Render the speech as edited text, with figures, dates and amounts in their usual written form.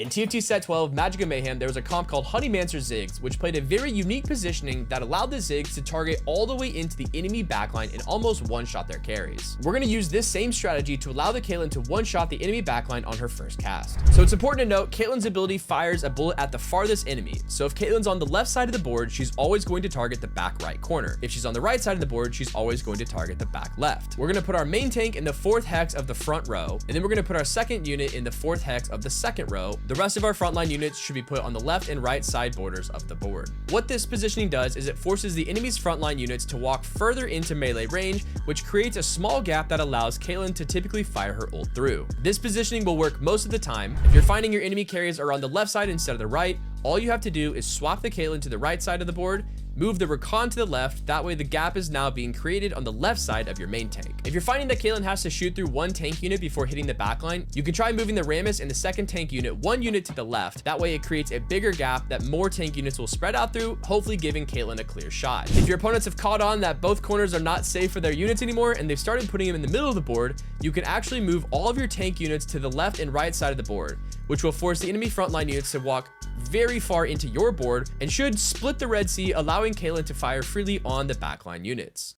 In TFT Set 12 Magic of Mayhem, there was a comp called Honeymancer Ziggs, which played a very unique positioning that allowed the Ziggs to target all the way into the enemy backline and almost one-shot their carries. We're going to use this same strategy to allow the Caitlyn to one-shot the enemy backline on her first cast. So it's important to note, Caitlyn's ability fires a bullet at the farthest enemy. So if Caitlyn's on the left side of the board, she's always going to target the back right corner. If she's on the right side of the board, she's always going to target the back left. We're going to put our main tank in the 4th hex of the front row, and then we're going to put our second unit in the 4th hex of the second row. The rest of our frontline units should be put on the left and right side borders of the board. What this positioning does is it forces the enemy's frontline units to walk further into melee range, which creates a small gap that allows Caitlyn to typically fire her ult through. This positioning will work most of the time. If you're finding your enemy carries are on the left side instead of the right, all you have to do is swap the Caitlyn to the right side of the board, move the Rakan to the left. That way the gap is now being created on the left side of your main tank. If you're finding that Caitlyn has to shoot through one tank unit before hitting the backline, you can try moving the Rammus and the second tank unit one unit to the left. That way it creates a bigger gap that more tank units will spread out through, hopefully giving Caitlyn a clear shot. If your opponents have caught on that both corners are not safe for their units anymore and they've started putting them in the middle of the board, you can actually move all of your tank units to the left and right side of the board, which will force the enemy frontline units to walk very far into your board and should split the Red Sea, allowing Caitlyn to fire freely on the backline units.